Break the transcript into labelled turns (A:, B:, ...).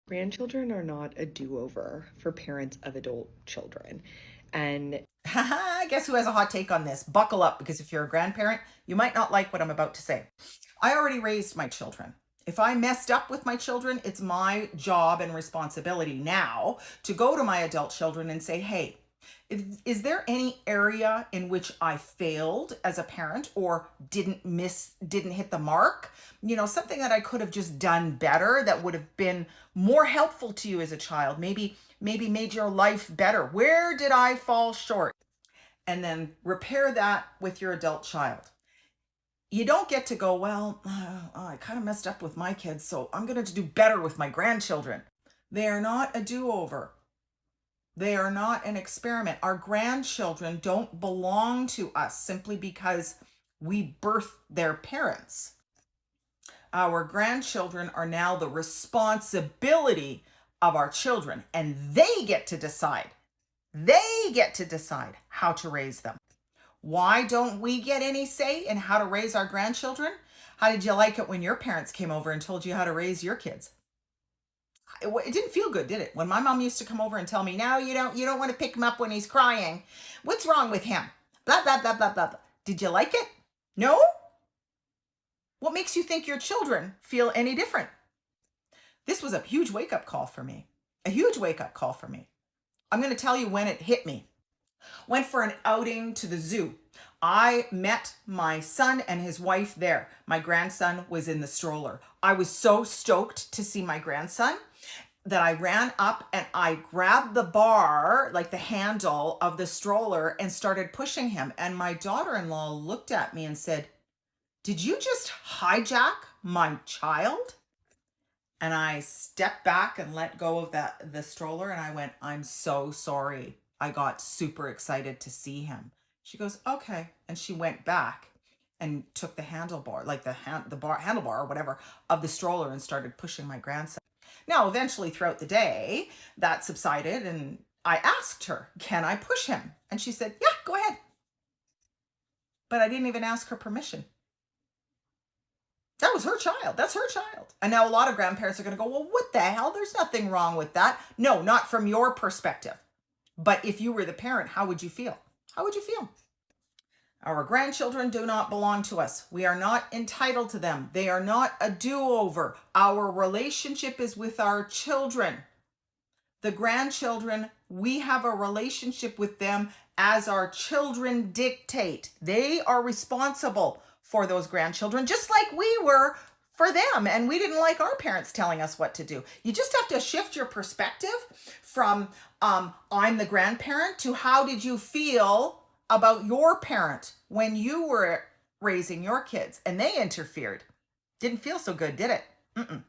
A: Grandchildren are not a do-over for parents of adult children. And
B: Guess who has a hot take on this? Buckle up, because if you're a grandparent, you might not like what I'm about to say. I already raised my children. If I messed up with my children, it's my job and responsibility now to go to my adult children and say, hey, is there any area in which I failed as a parent or didn't hit the mark? You know, something that I could have just done better that would have been more helpful to you as a child, maybe made your life better. Where did I fall short? And then repair that with your adult child. You don't get to go, well, I kind of messed up with my kids, so I'm going to do better with my grandchildren. They are not a do-over. They are not an experiment. Our grandchildren don't belong to us simply because we birthed their parents. Our grandchildren are now the responsibility of our children, and they get to decide. They get to decide how to raise them. Why don't we get any say in how to raise our grandchildren? How did you like it when your parents came over and told you how to raise your kids? It didn't feel good, did it? When my mom used to come over and tell me, "No, you don't want to pick him up when he's crying. What's wrong with him? Blah, blah, blah, blah, blah, blah." Did you like it? No? What makes you think your children feel any different? This was a huge wake-up call for me. A huge wake-up call for me. I'm going to tell you when it hit me. Went for an outing to the zoo. I met my son and his wife there. My grandson was in the stroller. I was so stoked to see my grandson that I ran up and I grabbed the bar, like the handle of the stroller, and started pushing him. And my daughter-in-law looked at me and said, "Did you just hijack my child?" And I stepped back and let go of the stroller and I went, "I'm so sorry. I got super excited to see him." She goes, "Okay." And she went back and took the handlebar, like handlebar or whatever of the stroller, and started pushing my grandson. Now, eventually throughout the day, that subsided and I asked her, "Can I push him?" And she said, "Yeah, go ahead." But I didn't even ask her permission. That was her child. That's her child. And now a lot of grandparents are going to go, "Well, what the hell? There's nothing wrong with that." No, not from your perspective. But if you were the parent, how would you feel? How would you feel? Our grandchildren do not belong to us. We are not entitled to them. They are not a do-over. Our relationship is with our children. The grandchildren, we have a relationship with them as our children dictate. They are responsible for those grandchildren, just like we were for them. And we didn't like our parents telling us what to do. You just have to shift your perspective from I'm the grandparent to how did you feel about your parent when you were raising your kids and they interfered. Didn't feel so good, did it? Mm-mm.